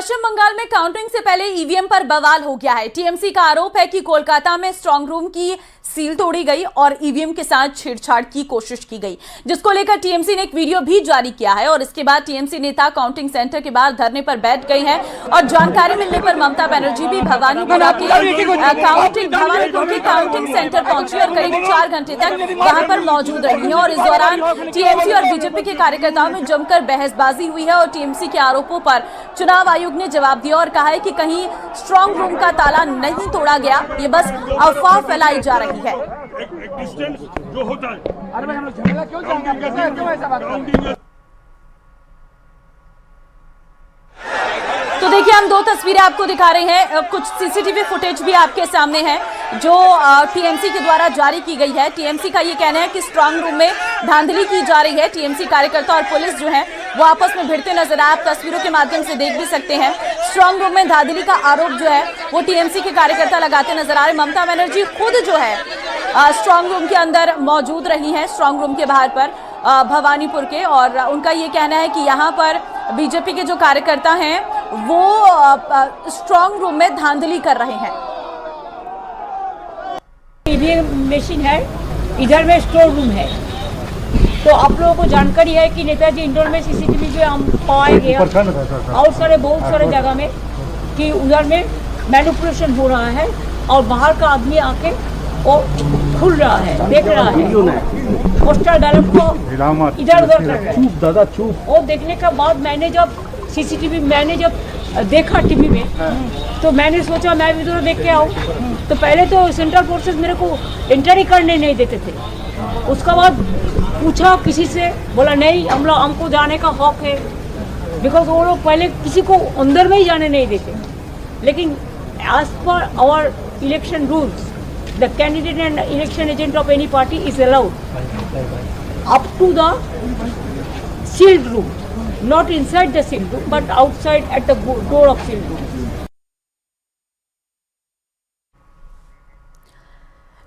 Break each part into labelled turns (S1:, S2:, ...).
S1: पश्चिम बंगाल में काउंटिंग से पहले ईवीएम पर बवाल हो गया है। टीएमसी का आरोप है कि कोलकाता में स्ट्रांग रूम की सील तोड़ी गई और ईवीएम के साथ छेड़छाड़ की कोशिश की गई, जिसको लेकर टीएमसी ने एक वीडियो भी जारी किया है। और इसके बाद टीएमसी नेता काउंटिंग सेंटर के बाहर धरने पर बैठ गए हैं और जानकारी मिलने पर ममता बनर्जी भी भवानीपुर के काउंटिंग सेंटर पहुंची और करीब 4 घंटे तक वहां पर मौजूद रही है। और इस दौरान टीएमसी और बीजेपी के कार्यकर्ताओं में जमकर बहसबाजी हुई है और टीएमसी के आरोपों पर चुनाव आयोग ने जवाब दिया और कहा है कि कहीं स्ट्रांग रूम का ताला नहीं तोड़ा गया, ये बस अफवाह फैलाई जा रही है।
S2: जो होता है अरे हम लोग झमेला क्यों जाएंगे, क्यों ऐसा बात करेंगे।
S1: तो देखिए, हम 2 तस्वीरें आपको दिखा रहे हैं, कुछ सीसीटीवी फुटेज भी आपके सामने है जो टीएमसी के द्वारा जारी की गई है। टीएमसी का ये कहना है कि स्ट्रांग रूम में धांधली की जा रही है। टीएमसी कार्यकर्ता और पुलिस जो है वो आपस में भिड़ते नजर आए, आप तस्वीरों के माध्यम से देख भी सकते हैं। स्ट्रांग रूम में धांधली का आरोप जो है वो टीएमसी के कार्यकर्ता लगाते नजर आ रहे। ममता बनर्जी खुद जो है स्ट्रांग रूम के अंदर मौजूद रही हैं, स्ट्रांग रूम के बाहर पर भवानीपुर के, और उनका ये कहना है कि यहाँ पर बीजेपी के जो कार्यकर्ता हैं वो स्ट्रांग रूम में धांधली कर रहे हैं।
S3: ईवीएम मशीन है, इधर में स्टोर रूम है। तो आप लोगों को जानकारी है कि नेताजी इंडोर में सीसीटीवी पे हम पाए गए और बहुत सारे जगह में कि उधर में मैनिपुलेशन हो रहा है और बाहर का आदमी आके और खुल रहा है, देख रहा है, पोस्टर डायलॉग को इधर उधर कर रहा है। और देखने के बाद मैंने जब देखा टीवी में तो मैंने सोचा मैं भी थोड़ा देख के आऊँ। तो पहले तो सेंट्रल फोर्सेस मेरे को एंटर ही करने नहीं देते थे। उसका बाद पूछा किसी से, बोला नहीं हमको जाने का हक है, बिकॉज वो लोग पहले किसी को अंदर में ही जाने नहीं देते। लेकिन as per our election rules the candidate and election agent of any party is allowed up to the sealed room, not inside the sealed room but outside at the door of sealed room.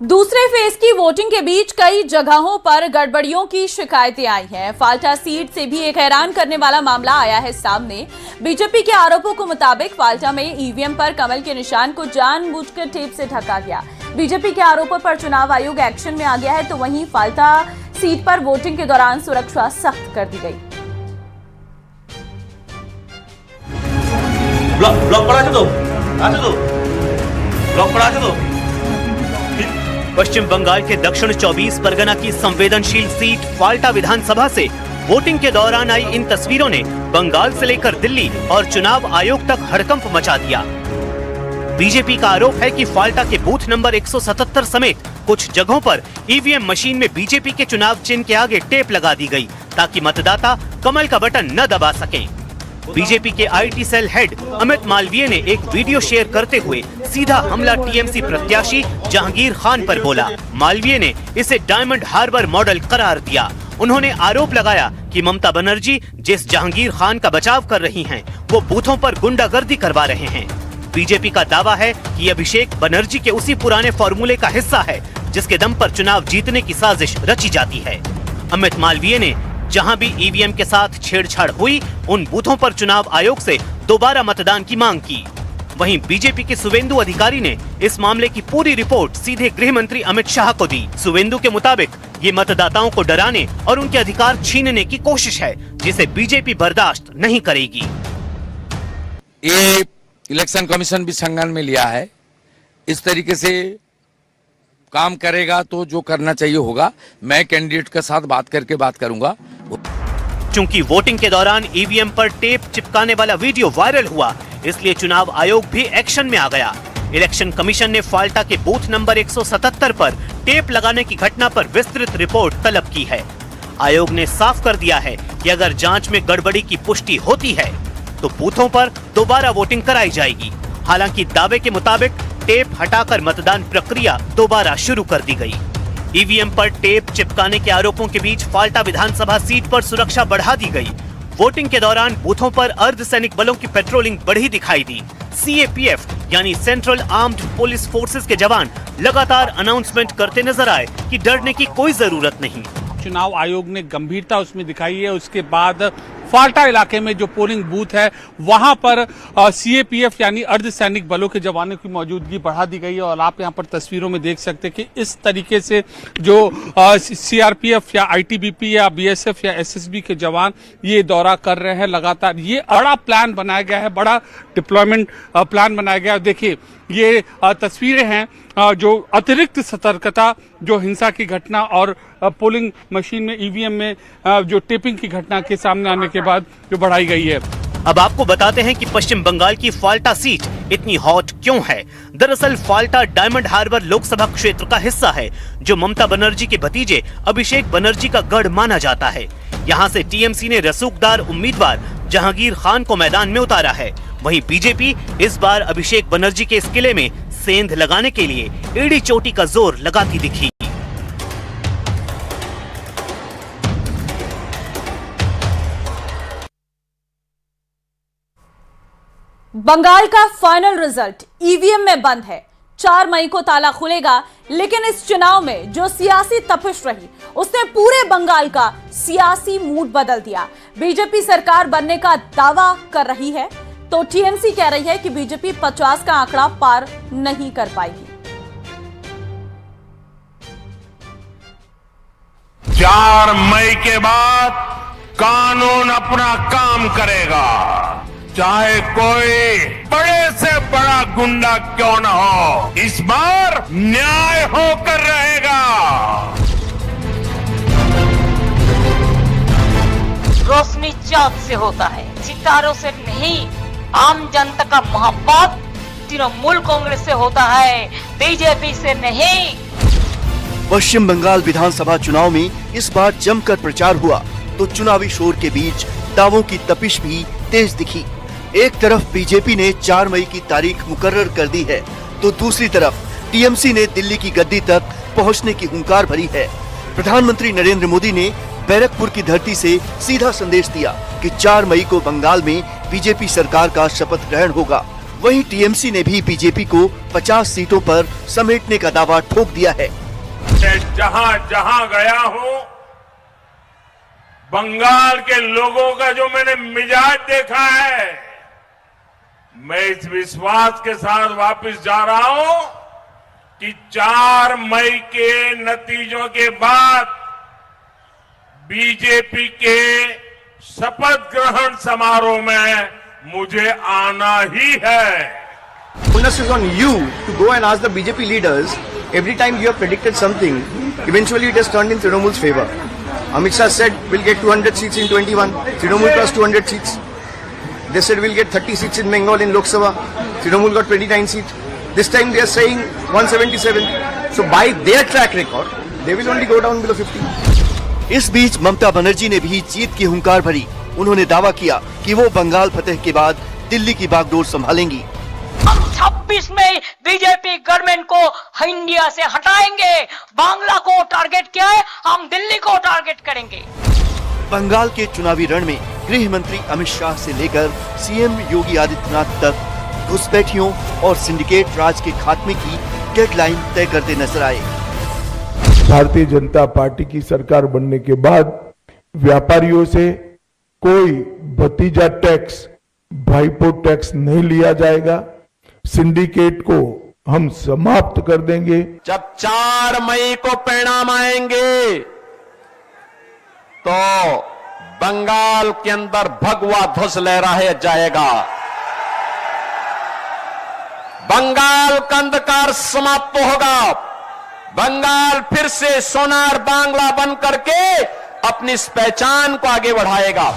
S1: दूसरे phase की voting के बीच कई जगहों पर गड़बड़ियों की शिकायतें आई हैं। फाल्टा सीट से भी एक हैरान करने वाला मामला आया है सामने। बीजेपी के आरोपों के मुताबिक फाल्टा में ईवीएम पर कमल के निशान को जानबूझकर टेप से ढका गया। बीजेपी के आरोपों पर चुनाव आयोग एक्शन में आ गया है, तो वहीं फाल्टा सीट पर वोटिंग के दौरान सुरक्षा सख्त कर दी गई।
S4: पश्चिम बंगाल के दक्षिण 24 परगना की संवेदनशील सीट फाल्टा विधानसभा से वोटिंग के दौरान आई इन तस्वीरों ने बंगाल से लेकर दिल्ली और चुनाव आयोग तक हड़कंप मचा दिया। बीजेपी का आरोप है कि फाल्टा के बूथ नंबर 177 समेत कुछ जगहों पर ईवीएम मशीन में बीजेपी के चुनाव चिन्ह के आगे टेप लगा दी गई ताकि मतदाता कमल का बटन न दबा सकें। बीजेपी के IT cell head Amit Malviya ने एक वीडियो शेयर करते हुए सीधा हमला टीएमसी प्रत्याशी जहांगीर खान पर बोला। मालवीय ने इसे डायमंड हार्बर मॉडल करार दिया। उन्होंने आरोप लगाया कि ममता बनर्जी जिस जहांगीर खान का बचाव कर रही हैं, वो बूथों पर गुंडागर्दी करवा रहे हैं। बीजेपी का दावा है कि अभिषेक बनर्जी के उसी पुराने फॉर्मूले का हिस्सा है जिसके दम पर चुनाव जीतने की साजिश रची जाती है। अमित मालवीय ने जहां भी ईवीएम के साथ छेड़छाड़ हुई उन बूथों पर चुनाव आयोग से दोबारा मतदान की मांग की। वहीं बीजेपी के सुवेंदु अधिकारी ने इस मामले की पूरी रिपोर्ट सीधे गृह मंत्री अमित शाह को दी। सुवेंदु के मुताबिक ये मतदाताओं को डराने और उनके अधिकार छीनने की कोशिश है जिसे बीजेपी बर्दाश्त नहीं करेगी।
S5: ये इलेक्शन कमीशन भी संज्ञान में लिया है। इस तरीके से काम करेगा तो जो करना चाहिए होगा। मैं कैंडिडेट के साथ बात करूंगा।
S4: चूंकि वोटिंग के दौरान ईवीएम पर टेप चिपकाने वाला वीडियो वायरल हुआ, इसलिए चुनाव आयोग भी एक्शन में आ गया। इलेक्शन कमीशन ने फाल्टा के बूथ नंबर 177 पर टेप लगाने की घटना पर विस्तृत रिपोर्ट तलब की है। आयोग ने साफ कर दिया है कि अगर जांच में गड़बड़ी की पुष्टि होती है तो बूथों पर दोबारा वोटिंग कराई जाएगी। हालांकि दावे के मुताबिक टेप हटाकर मतदान प्रक्रिया दोबारा शुरू कर दी गई। ईवीएम पर टेप चिपकाने के आरोपों के बीच फाल्टा विधानसभा सीट पर सुरक्षा बढ़ा दी गई। वोटिंग के दौरान बूथों पर अर्धसैनिक बलों की पेट्रोलिंग बढ़ी दिखाई दी। सीएपीएफ यानी सेंट्रल आर्म्ड पुलिस फोर्सेस के जवान लगातार अनाउंसमेंट करते नजर आए कि डरने की कोई जरूरत नहीं।
S6: चुनाव आयोग ने गंभीरता उसमें दिखाई है। उसके बाद फाल्टा इलाके में जो पोलिंग बूथ है वहां पर सीएपीएफ यानी अर्धसैनिक बलों के जवानों की मौजूदगी बढ़ा दी गई है। और आप यहां पर तस्वीरों में देख सकते हैं कि इस तरीके से जो सीआरपीएफ या आईटीबीपी या बीएसएफ या एसएसबी के जवान ये दौरा कर रहे हैं लगातार। ये बड़ा प्लान बनाया गया है, बड़ा डिप्लॉयमेंट प्लान बनाया गया है। देखिए ये तस्वीरें हैं जो अतिरिक्त सतर्कता, जो हिंसा की घटना और पोलिंग मशीन में ईवीएम में जो टेपिंग की घटना के सामने आने के बाद जो बढ़ाई गई है।
S4: अब आपको बताते हैं कि पश्चिम बंगाल की फाल्टा सीट इतनी हॉट क्यों है। दरअसल फाल्टा डायमंड हार्बर लोकसभा क्षेत्र का हिस्सा है जो ममता बनर्जी के भतीजे अभिषेक बनर्जी का गढ़ माना जाता है। यहाँ से टीएमसी ने रसूखदार उम्मीदवार जहांगीर खान को मैदान में उतारा है। वहीं बीजेपी इस बार अभिषेक बनर्जी के इस किले में सेंध लगाने के लिए एड़ी चोटी का जोर लगाती दिखी।
S1: बंगाल का फाइनल रिजल्ट ईवीएम में बंद है। 4 मई को ताला खुलेगा, लेकिन इस चुनाव में जो सियासी तपिश रही उसने पूरे बंगाल का सियासी मूड बदल दिया। बीजेपी सरकार बनने का दावा कर रही है तो टीएमसी कह रही है कि बीजेपी 50 का आंकड़ा पार नहीं कर पाएगी।
S2: 4 मई के बाद कानून अपना काम करेगा, चाहे कोई बड़े से बड़ा गुंडा क्यों न हो। इस बार न्याय होकर रहेगा।
S7: रोशनी चाँद से होता है, सितारों से नहीं। आम जनता का मोहब्बत तृणमूल कांग्रेस से होता है, बीजेपी से नहीं।
S8: पश्चिम बंगाल विधानसभा चुनाव में इस बार जमकर प्रचार हुआ तो चुनावी शोर के बीच दावों की तपिश भी तेज दिखी। एक तरफ बीजेपी ने 4 मई की तारीख मुकर्रर कर दी है तो दूसरी तरफ टीएमसी ने दिल्ली की गद्दी तक पहुंचने की हुंकार भरी है। प्रधानमंत्री नरेंद्र मोदी ने बैरकपुर की धरती से सीधा संदेश दिया कि 4 मई को बंगाल में बीजेपी सरकार का शपथ ग्रहण होगा। वहीं टीएमसी ने भी बीजेपी को 50 सीटों पर समेटने का दावा ठोक दिया है।
S2: जहां जहां गया हूं, बंगाल के लोगों का जो मैंने मिजाज देखा है, मैं इस विश्वास के साथ वापस जा रहा हूं कि 4 मई के नतीजों के बाद बीजेपी के शपथ ग्रहण समारोह में मुझे आना ही है।
S9: Onus is on you to go and ask the BJP leaders. Every time you have predicted something, eventually it has turned in Trinamool's favor. Amit Shah said we'll get 200 seats in 21. Trinamool plus 200 seats. They said we'll get 30 seats in Bengal in Lok Sabha. Trinamool got 29 seats. This time they are saying 177. So by their track record, they will only go down below 50.
S8: इस बीच ममता बनर्जी ने भी जीत की हुंकार भरी। उन्होंने दावा किया कि वो बंगाल फतेह के बाद दिल्ली की बागडोर संभालेंगी।
S7: हम 26 में बीजेपी गवर्नमेंट को इंडिया से हटाएंगे। बांग्ला को टारगेट किया है, हम दिल्ली को टारगेट करेंगे।
S8: बंगाल के चुनावी रण में गृह मंत्री अमित शाह से लेकर सीएम योगी आदित्यनाथ तक घुसपैठियों और सिंडिकेट राज के खात्मे की डेडलाइन तय करते नजर आए।
S10: भारतीय जनता पार्टी की सरकार बनने के बाद व्यापारियों से कोई भतीजा टैक्स, भाईपो टैक्स नहीं लिया जाएगा। सिंडिकेट को हम समाप्त कर देंगे।
S11: जब 4 मई को परिणाम आएंगे तो बंगाल के अंदर भगवा ध्वज लहराया जाएगा। बंगाल का अंधकार समाप्त होगा। बंगाल फिर से सोनार बांग्ला बन करके अपनी इस पहचान को आगे बढ़ाएगा।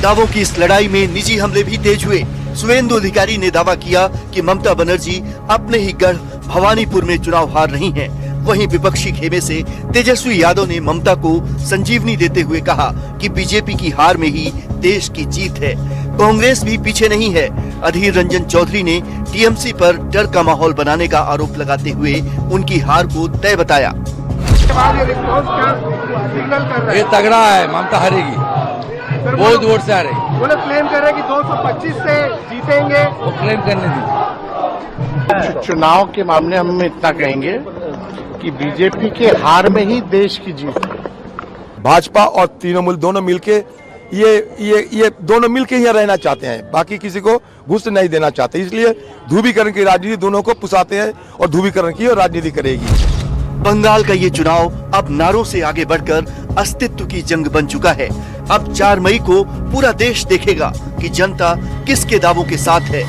S8: दावों की इस लड़ाई में निजी हमले भी तेज हुए। सुवेंदु अधिकारी ने दावा किया कि ममता बनर्जी अपने ही गढ़ भवानीपुर में चुनाव हार रही हैं। वहीं विपक्षी खेमे से तेजस्वी यादव ने ममता को संजीवनी देते हुए कहा कि बीजेपी की हार में ही देश की जीत है। कांग्रेस भी पीछे नहीं है। अधीर रंजन चौधरी ने टीएमसी पर डर का माहौल बनाने का आरोप लगाते हुए उनकी हार को तय बताया।
S5: ये तगड़ा है, ममता हारेगी, बहुत वोट से हारेगी।
S9: वो लोग क्लेम कर रहे हैं कि 225 से जीतेंगे।
S5: वो क्लेम करने दी।
S9: चुनाव के मामले हम इतना कहेंगे कि बीजेपी के हार में ही देश की जीत है।
S10: भाजपा और तृणमूल दोनों मिलके ये दोनों मिलकर ही रहना चाहते हैं, बाकी किसी को घुस नहीं देना चाहते, इसलिए ध्रुवीकरण की राजनीति दोनों को पुसाते हैं और ध्रुवीकरण की राजनीति करेगी।
S8: बंगाल का ये चुनाव अब नारों से आगे बढ़कर अस्तित्व की जंग बन चुका है। अब 4 मई को पूरा देश देखेगा कि जनता किसके दावों के साथ है।